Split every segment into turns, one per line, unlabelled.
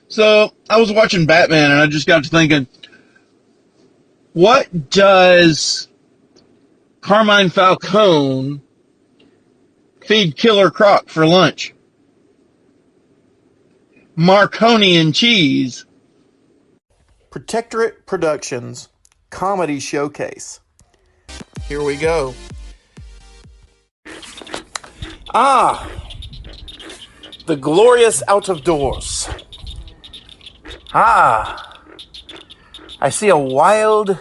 So I was watching Batman, and I just got to thinking, what does Carmine Falcone feed Killer Croc for lunch? Marconi and cheese.
Protectorate Productions Comedy Showcase. Here we go. The glorious out of doors. I see a wild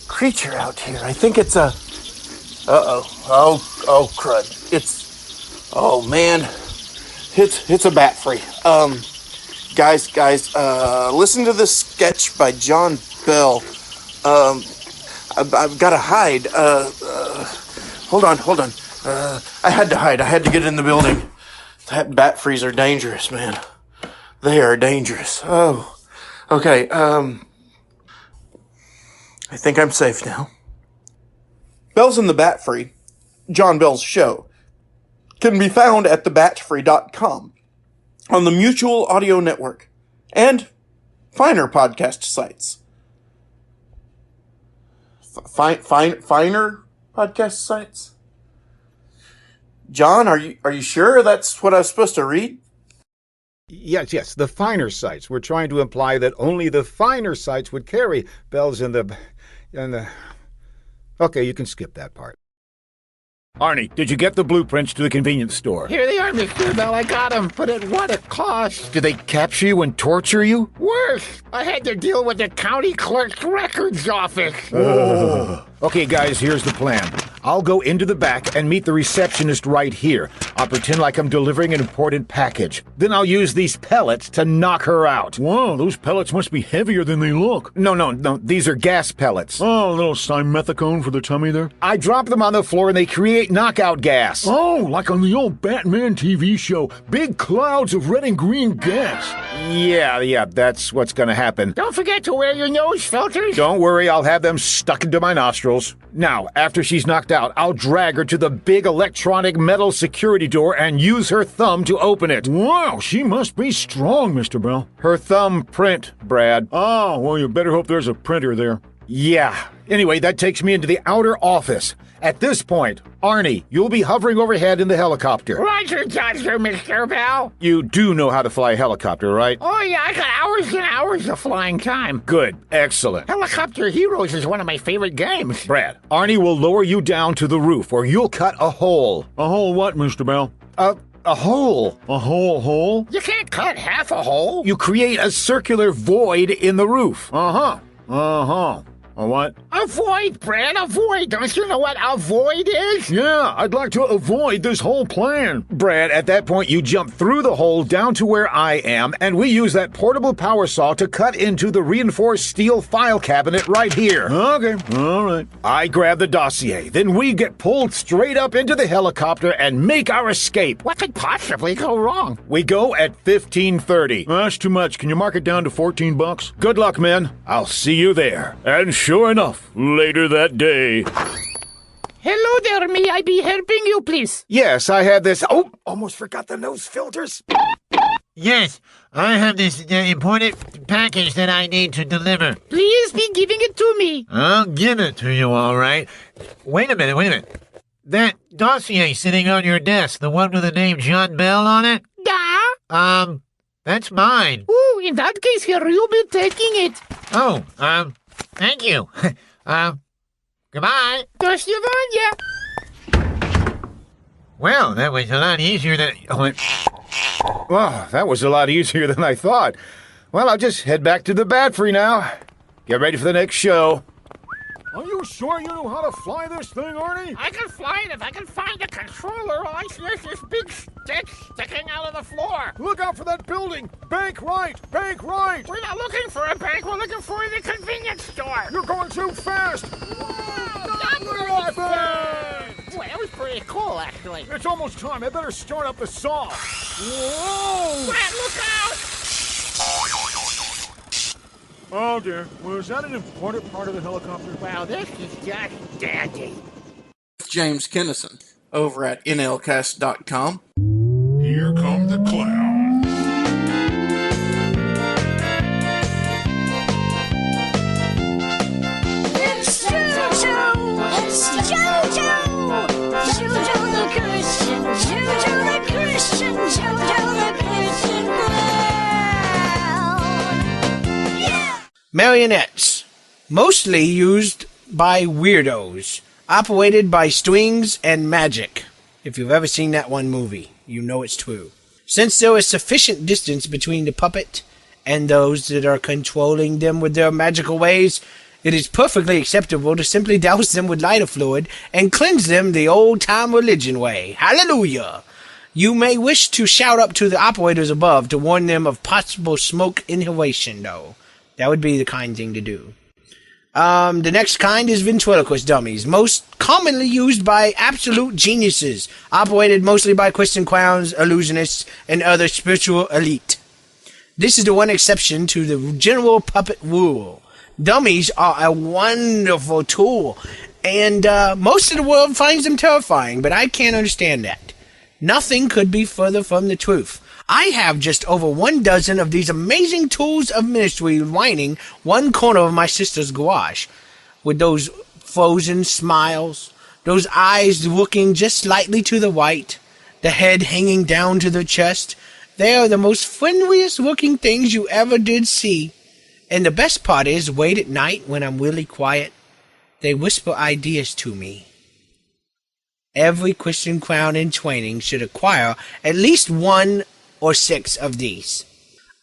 creature out here. I think it's a... Oh, crud. Oh, man. It's a Batfry. Guys, listen to this sketch by John Bell. I've got to hide. Hold on. I had to hide. I had to get in the building. That Batfries are dangerous, man. They are dangerous. Oh, okay. I think I'm safe now. Bells in the Batfry, John Bell's show, can be found at thebatfry.com, on the Mutual Audio Network, and finer podcast sites. Finer podcast sites? John, are you sure that's what I was supposed to read?
Yes, the finer sites. We're trying to imply that only the finer sites would carry bells in the... Okay, you can skip that part. Arnie, did you get the blueprints to the convenience store?
Here they are, Mr. Bell. I got them, but at what a cost.
Did they capture you and torture you?
Worse, I had to deal with the county clerk's records office.
Okay, guys, here's the plan. I'll go into the back and meet the receptionist right here. I'll pretend like I'm delivering an important package. Then I'll use these pellets to knock her out.
Wow, those pellets must be heavier than they look.
No, these are gas pellets.
Oh, a little simethicone for the tummy there?
I drop them on the floor and they create knockout gas.
Oh, like on the old Batman TV show. Big clouds of red and green gas.
Yeah, that's what's gonna happen.
Don't forget to wear your nose filters.
Don't worry, I'll have them stuck into my nostrils. Now, after she's knocked out, I'll drag her to the big electronic metal security door and use her thumb to open it.
Wow, she must be strong, Mr. Bell.
Her thumb print, Brad.
Oh, well, you better hope there's a printer there.
Yeah. Anyway, that takes me into the outer office. At this point, Arnie, you'll be hovering overhead in the helicopter.
Roger, Mr. Bell.
You do know how to fly a helicopter, right?
Oh, yeah, I got hours and hours of flying time.
Good. Excellent.
Helicopter Heroes is one of my favorite games.
Brad, Arnie will lower you down to the roof, or you'll cut a hole.
A hole what, Mr. Bell?
A hole.
A hole?
You can't cut half a hole.
You create a circular void in the roof.
Uh-huh. A what?
A void, Brad, a void. Don't you know what a void is?
Yeah, I'd like to avoid this whole plan.
Brad, at that point, you jump through the hole down to where I am, and we use that portable power saw to cut into the reinforced steel file cabinet right here.
Okay, all right.
I grab the dossier. Then we get pulled straight up into the helicopter and make our escape.
What could possibly go wrong?
We go at 15:30.
That's too much. Can you mark it down to $14?
Good luck, men. I'll see you there.
And sure enough, later that day...
Hello there, may I be helping you, please?
Yes, I have this... Oh, almost forgot the nose filters.
Yes, I have this important package that I need to deliver.
Please be giving it to me.
I'll give it to you, all right. Wait a minute. That dossier sitting on your desk, the one with the name John Bell on it?
Yeah?
That's mine.
Ooh, in that case, here, you'll be taking it.
Oh, thank you. Goodbye.
До свидания.
Well, that was a lot easier than...
Well, that was a lot easier than I thought. Well, I'll just head back to the Batfry now. Get ready for the next show.
Are you sure you know how to fly this thing, Arnie?
I can fly it if I can find the controller. All I see is this big stick sticking out of the floor.
Look out for that building. Bank right.
We're not looking for a bank. We're looking for the convenience store.
You're going too fast.
Not really fast. Boy, that was pretty cool, actually.
It's almost time. I better start up the saw. Whoa!
Brad, look out!
Oh, dear. Was that an important part of the helicopter?
Wow, this is just dandy.
James Kennison over at nlcast.com.
Here come the clowns. Marionettes, mostly used by weirdos, operated by strings and magic. If you've ever seen that one movie, you know it's true. Since there is sufficient distance between the puppet and those that are controlling them with their magical ways, it is perfectly acceptable to simply douse them with lighter fluid and cleanse them the old-time religion way. Hallelujah! You may wish to shout up to the operators above to warn them of possible smoke inhalation, though. That would be the kind thing to do. The next kind is ventriloquist dummies, most commonly used by absolute geniuses, operated mostly by Christian clowns, illusionists, and other spiritual elite. This is the one exception to the general puppet rule. Dummies are a wonderful tool, and most of the world finds them terrifying, but I can't understand that. Nothing could be further from the truth. I have just over 12 of these amazing tools of ministry lining one corner of my sister's garage, with those frozen smiles, those eyes looking just slightly to the right, the head hanging down to the chest. They are the most friendliest looking things you ever did see. And the best part is, late at night when I'm really quiet, they whisper ideas to me. Every Christian clown in training should acquire at least 1 or 6 of these.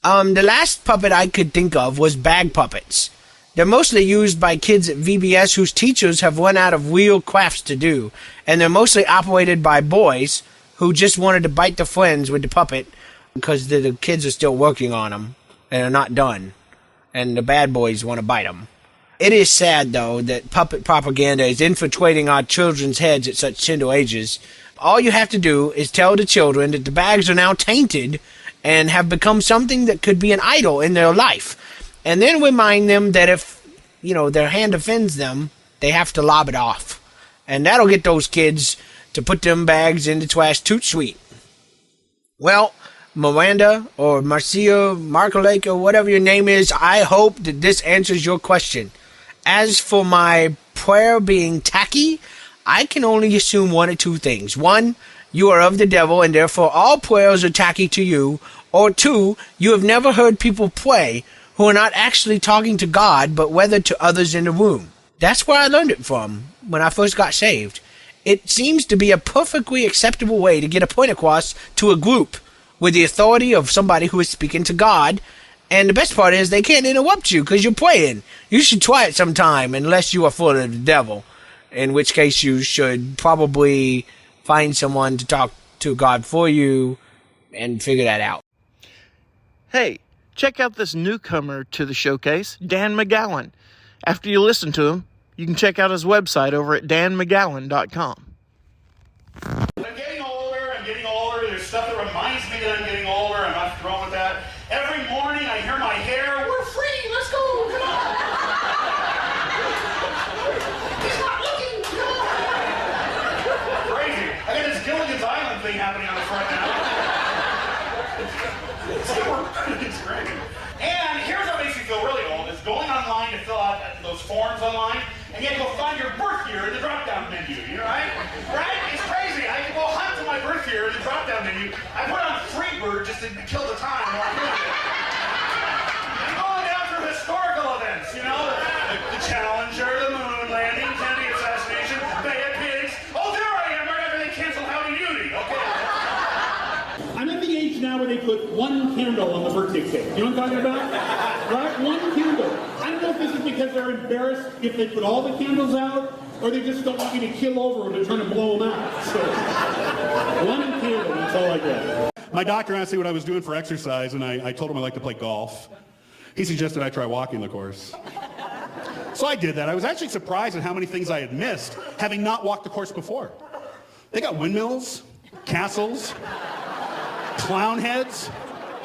The last puppet I could think of was bag puppets. They're mostly used by kids at VBS whose teachers have run out of real crafts to do, and they're mostly operated by boys who just wanted to bite their friends with the puppet because the kids are still working on them and are not done, and the bad boys want to bite them. It is sad, though, that puppet propaganda is infiltrating our children's heads at such tender ages. All you have to do is tell the children that the bags are now tainted and have become something that could be an idol in their life. And then remind them that if, their hand offends them, they have to lob it off. And that'll get those kids to put them bags in the trash toot sweet. Well, Miranda or Marcia Marcolake or whatever your name is, I hope that this answers your question. As for my prayer being tacky, I can only assume 1 or 2 things. 1, you are of the devil and therefore all prayers are tacky to you. Or 2, you have never heard people pray who are not actually talking to God but rather to others in the room. That's where I learned it from when I first got saved. It seems to be a perfectly acceptable way to get a point across to a group with the authority of somebody who is speaking to God. And the best part is they can't interrupt you because you're praying. You should try it sometime unless you are full of the devil, in which case you should probably find someone to talk to God for you and figure that out.
Hey, check out this newcomer to the showcase, Dan McGowan. After you listen to him, you can check out his website over at danmcgowan.com.
I'm getting older. There's stuff that reminds me that I'm getting older. I'm not wrong with that. Every morning I hear my hair. We're free. Let's go. Come on. He's not looking. Come on. Crazy. I got this Gilligan's Island thing happening on the front now. It's great. And here's what makes me feel really old is going online to fill out those forms online, and you have to go find your birth year in the drop-down menu. You know, right? Right? It's crazy. I can go hunt for my birth year in the drop-down menu. I put on Freebird just to kill the time while I'm doing it. I'm going down through historical events, the Challenger, the moon landing, Kennedy assassination, Bay of Pigs. Oh, there I am, right after they canceled Howdy Doody. Okay. I'm at the age now where they put 1 candle on the birthday cake. You know what I'm talking about? Right? 1 candle. I don't know if this is because they're embarrassed if they put all the candles out, or they just don't want me to kill over when they're trying to blow them out. So, 1 candle, that's all I get. My doctor asked me what I was doing for exercise, and I told him I like to play golf. He suggested I try walking the course. So I did that. I was actually surprised at how many things I had missed, having not walked the course before. They got windmills, castles, clown heads,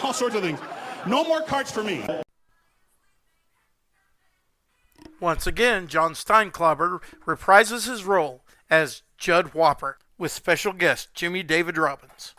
all sorts of things. No more carts for me.
Once again, John Steinklauber reprises his role as Judd Whopper with special guest Jimmy David Robbins.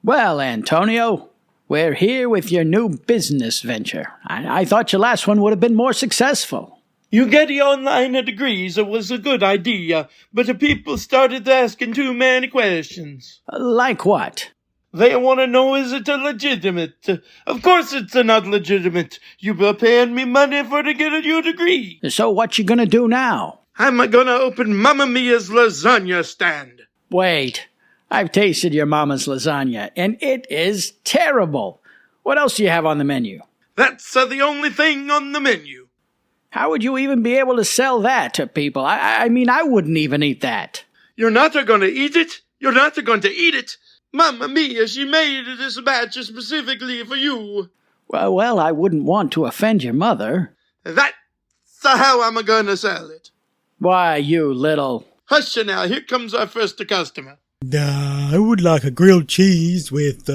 Well, Antonio, we're here with your new business venture. I thought your last one would have been more successful.
You getting online degrees was a good idea, but the people started asking too many questions.
Like what?
They want to know, is it a legitimate? Of course it's not legitimate. You were paying me money for to get your degree.
So what you gonna do now?
I'm gonna open Mamma Mia's lasagna stand.
Wait, I've tasted your mama's lasagna, and it is terrible. What else do you have on the menu?
That's the only thing on the menu.
How would you even be able to sell that to people? I mean, I wouldn't even eat that.
You're not gonna eat it? You're not going to eat it? Mamma Mia, she made this batch specifically for you.
Well, I wouldn't want to offend your mother.
That's how I'm gonna sell it.
Why, you little...
Hush now, here comes our first customer.
I would like a grilled cheese with,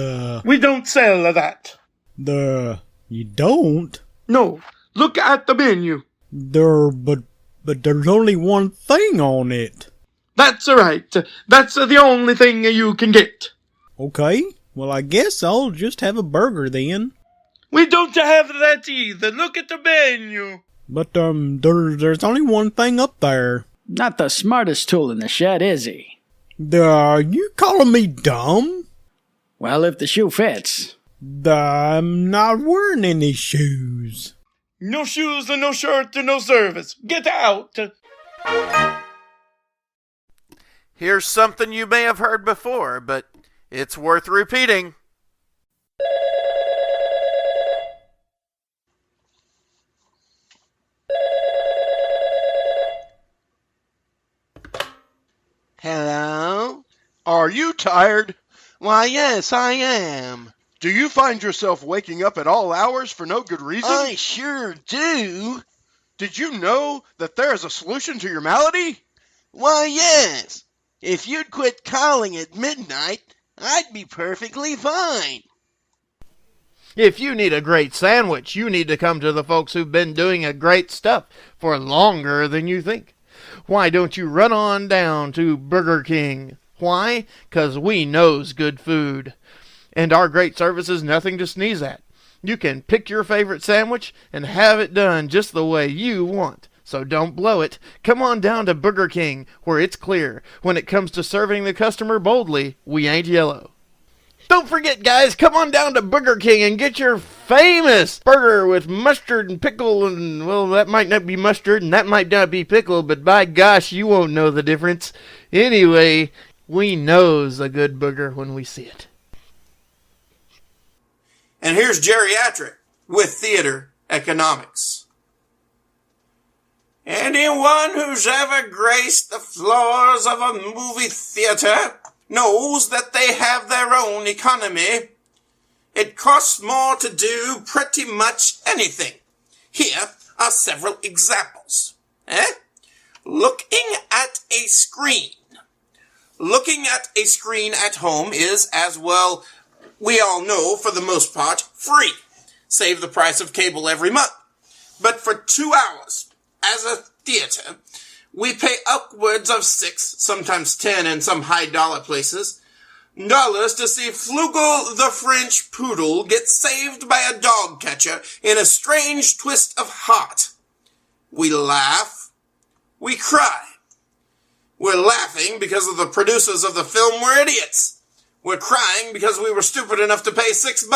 We don't sell that.
You don't?
No, look at the menu.
But there's only one thing on it.
That's right. That's the only thing you can get.
Okay, well I guess I'll just have a burger then.
We don't have that either. Look at the menu.
But, there's only one thing up there.
Not the smartest tool in the shed, is he?
Are you calling me dumb?
Well, if the shoe fits.
I'm not wearing any shoes.
No shoes and no shirt and no service. Get out.
Here's something you may have heard before, but it's worth repeating.
Hello? Are you tired? Why, yes, I am.
Do you find yourself waking up at all hours for no good reason?
I sure do.
Did you know that there is a solution to your malady?
Why, yes. If you'd quit calling at midnight, I'd be perfectly fine.
If you need a great sandwich, you need to come to the folks who've been doing a great stuff for longer than you think. Why don't you run on down to Burger King? Why? 'Cause we knows good food. And our great service is nothing to sneeze at. You can pick your favorite sandwich and have it done just the way you want. So don't blow it. Come on down to Burger King, where it's clear. When it comes to serving the customer boldly, we ain't yellow. Don't forget, guys, come on down to Burger King and get your famous burger with mustard and pickle and, well, that might not be mustard and that might not be pickle, but by gosh, you won't know the difference. Anyway, we knows a good burger when we see it.
And here's Geriatric with Theater Economics. Anyone who's ever graced the floors of a movie theater knows that they have their own economy. It costs more to do pretty much anything. Here are several examples. Looking at a screen. Looking at a screen at home is, as well, we all know, for the most part, free. Save the price of cable every month. But for 2 hours, as a theater, we pay upwards of $6, sometimes $10 in some high-dollar places, dollars to see Flugel the French Poodle get saved by a dog catcher in a strange twist of heart. We laugh. We cry. We're laughing because of the producers of the film were idiots. We're crying because we were stupid enough to pay $6,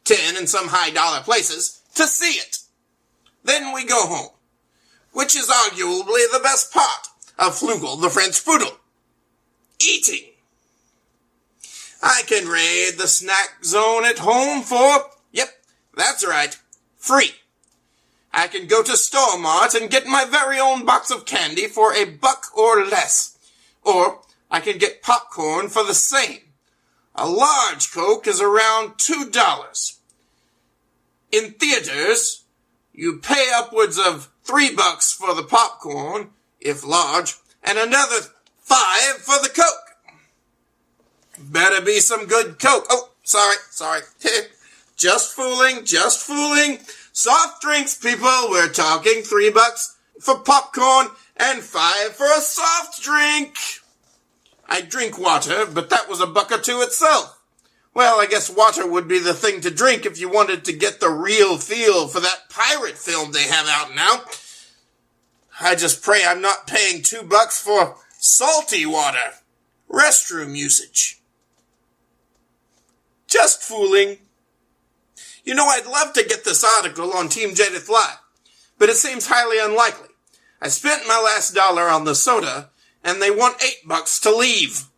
$10 in some high-dollar places, to see it. Then we go home, which is arguably the best part of Flugel the French Poodle. Eating. I can raid the snack zone at home for, yep, that's right, free. I can go to Stormart and get my very own box of candy for $1 or less. Or I can get popcorn for the same. A large Coke is around $2. In theaters, you pay upwards of $3 for the popcorn, if large, and another $5 for the Coke. Better be some good Coke. Oh, sorry. Just fooling. Soft drinks, people. We're talking $3 for popcorn and $5 for a soft drink. I drink water, but that was $1 or $2 itself. Well, I guess water would be the thing to drink if you wanted to get the real feel for that pirate film they have out now. I just pray I'm not paying $2 for salty water. Restroom usage. Just fooling. You know, I'd love to get this article on Team Jedith Live, but it seems highly unlikely. I spent my last $1 on the soda, and they want $8 to leave.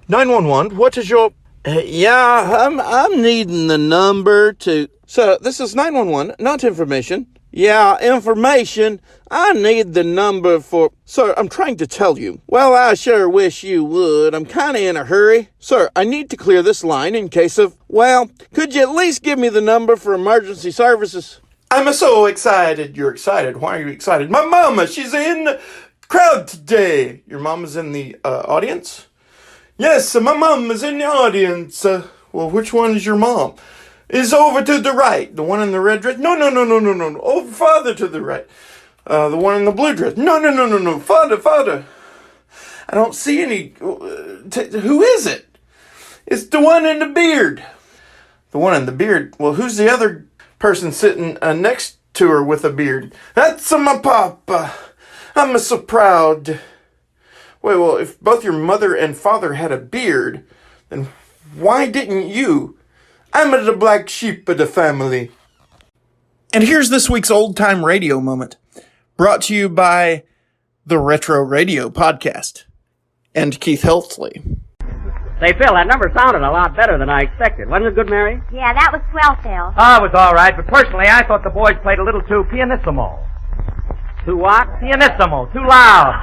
911, what is your... I'm needing the number to... Sir, this is 911, not information. Yeah, information. I need the number for... Sir, I'm trying to tell you. Well, I sure wish you would. I'm kinda in a hurry. Sir, I need to clear this line in case of... Well, could you at least give me the number for emergency services?
I'm so excited. You're excited. Why are you excited? My mama, she's in the crowd today. Your mama's in the audience? Yes, my mom is in the audience. Well, which one is your mom? Is over to the right. The one in the red dress? No. Over farther to the right. The one in the blue dress? No. Farther. I don't see any. Who is it? It's the one in the beard. The one in the beard? Well, who's the other person sitting next to her with a beard? That's my papa. I'm so proud. Wait, well, if both your mother and father had a beard, then why didn't you? I'm the black sheep of the family. And here's this week's old-time radio moment, brought to you by the Retro Radio Podcast and Keith Helsley.
Say, Phil, that number sounded a lot better than I expected. Wasn't it good, Mary?
Yeah, that was swell, Phil.
Oh, it was all right, but personally, I thought the boys played a little too pianissimo. Too what? Pianissimo. Too loud.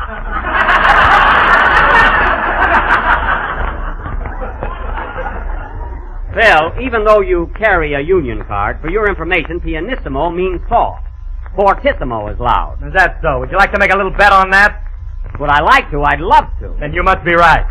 Phil, even though you carry a union card, for your information, pianissimo means soft. Fortissimo is loud.
Is that so? Would you like to make a little bet on that?
Would I like to? I'd love to.
Then you must be right.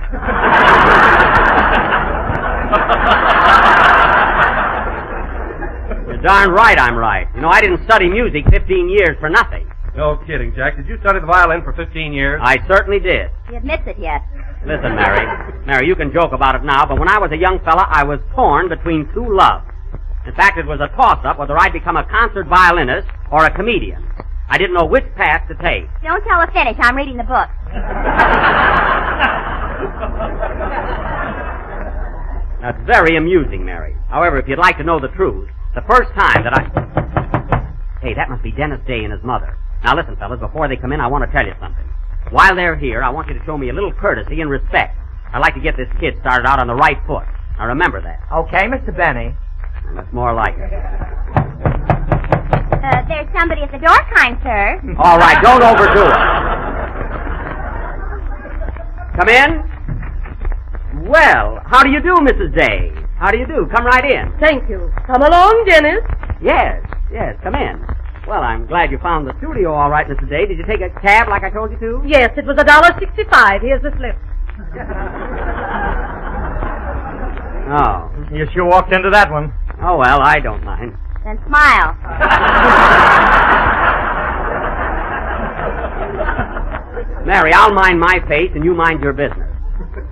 You're darn right I'm right. You know, I didn't study music 15 years for nothing.
No kidding, Jack. Did you study the violin for 15 years?
I certainly did.
He admits it yet.
Listen, Mary. Mary, you can joke about it now, but when I was a young fella, I was torn between two loves. In fact, it was a toss-up whether I'd become a concert violinist or a comedian. I didn't know which path to take.
Don't tell her finish. I'm reading the book.
That's very amusing, Mary. However, if you'd like to know the truth, the first time that I... Hey, that must be Dennis Day and his mother. Now listen, fellas, before they come in, I want to tell you something. While they're here, I want you to show me a little courtesy and respect. I'd like to get this kid started out on the right foot. Now remember that.
Okay, Mr. Benny.
That's more like it.
There's somebody at the door, kind sir.
All right, don't overdo it. Come in. Well, how do you do, Mrs. Day? How do you do? Come right in.
Thank you. Come along, Dennis.
Yes, come in. Well, I'm glad you found the studio all right, Mrs. Day. Did you take a cab like I told you to?
Yes, it was $1.65. Here's the slip.
Oh.
You sure walked into that one.
Oh, well, I don't mind.
Then smile.
Mary, I'll mind my face and you mind your business.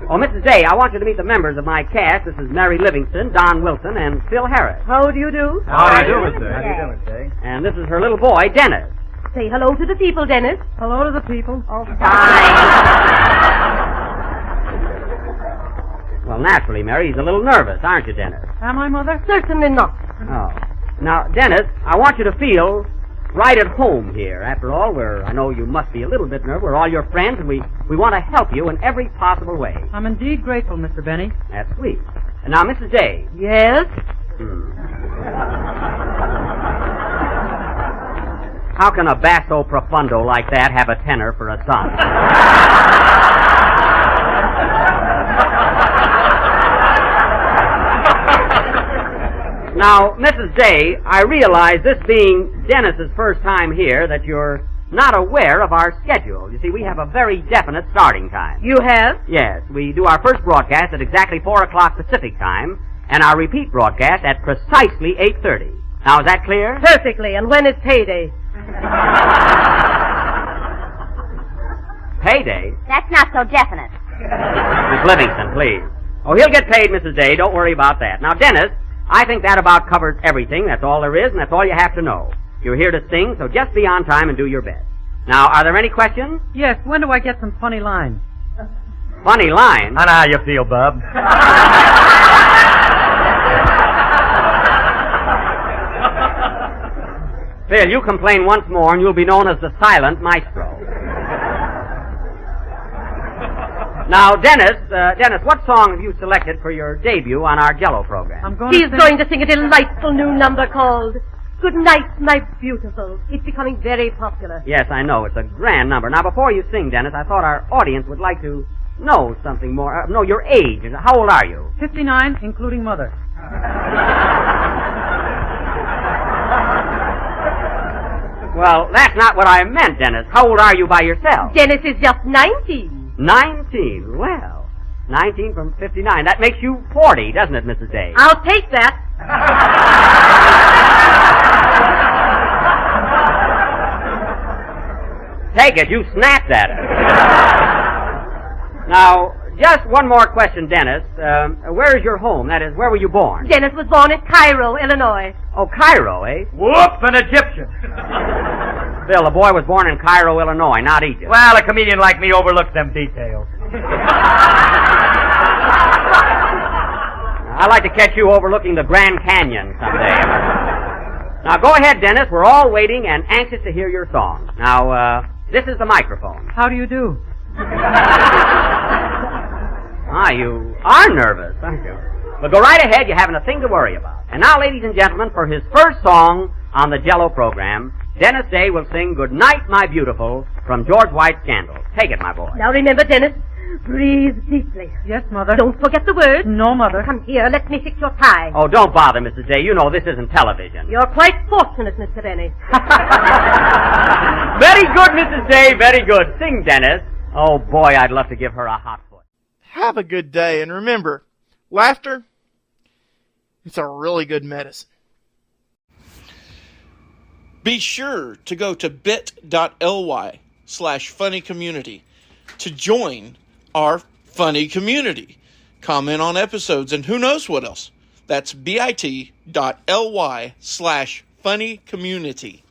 Oh, Mrs. Day, I want you to meet the members of my cast. This is Mary Livingston, Don Wilson, and Phil Harris.
How do you do?
How do you do, Mr. How do you do, Mr. Day?
And this is her little boy, Dennis.
Say hello to the people, Dennis. Hello to the people.
Oh, fine.
Well, naturally, Mary, he's a little nervous, aren't you, Dennis?
Am I, Mother? Certainly not.
Oh. Now, Dennis, I want you to feel right at home here. After all, I know you must be a little bit nervous. We're all your friends, and we want to help you in every possible way.
I'm indeed grateful, Mr. Benny.
That's sweet. And now, Mrs. Day.
Yes?
How can a basso profundo like that have a tenor for a son? Now, Mrs. Day, I realize this being Dennis's first time here that you're not aware of our schedule. You see, we have a very definite starting time.
You have?
Yes, we do our first broadcast at exactly 4 o'clock Pacific time, and our repeat broadcast at precisely 8:30. Now, is that clear?
Perfectly, and when is payday?
Payday?
That's not so definite.
Miss Livingston, please. Oh, he'll get paid, Mrs. Day. Don't worry about that. Now, Dennis, I think that about covers everything. That's all there is, and that's all you have to know. You're here to sing, so just be on time and do your best. Now, are there any questions?
Yes, when do I get some funny lines?
Funny lines?
I know how you feel, Bub.
Phil, you complain once more and you'll be known as the Silent Maestro. Now, Dennis, what song have you selected for your debut on our Jell-O program?
He's going to sing a delightful new number called Good Night, My Beautiful. It's becoming very popular.
Yes, I know. It's a grand number. Now, before you sing, Dennis, I thought our audience would like to know something more. Know your age. How old are you?
59, including mother.
Well, that's not what I meant, Dennis. How old are you by yourself?
Dennis is just 19.
19. Well, 19 from 59. That makes you 40, doesn't it, Mrs. Day?
I'll take that.
Take it. You snapped at it. Now, just one more question, Dennis. Where is your home? That is, where were you born?
Dennis was born in Cairo, Illinois.
Oh, Cairo, eh?
Whoop, an Egyptian.
Bill, the boy was born in Cairo, Illinois, not Egypt.
Well, a comedian like me overlooks them details.
I'd like to catch you overlooking the Grand Canyon someday. Now, go ahead, Dennis. We're all waiting and anxious to hear your song. Now, this is the microphone.
How do you do?
You are nervous, aren't you? But go right ahead. You haven't a thing to worry about. And now, ladies and gentlemen, for his first song on the Jell-O program, Dennis Day will sing Good Night, My Beautiful from George White's Scandal. Take it, my boy.
Now remember, Dennis, breathe deeply. Yes, Mother. Don't forget the words. No, Mother. Come here, let me fix your tie.
Oh, don't bother, Mrs. Day. You know this isn't television.
You're quite fortunate, Mr. Benny.
Very good, Mrs. Day, very good. Sing, Dennis. Oh, boy, I'd love to give her a hot foot.
Have a good day, and remember, laughter, it's a really good medicine.
Be sure to go to bit.ly/funnycommunity to join our funny community. Comment on episodes and who knows what else. That's bit.ly/funnycommunity.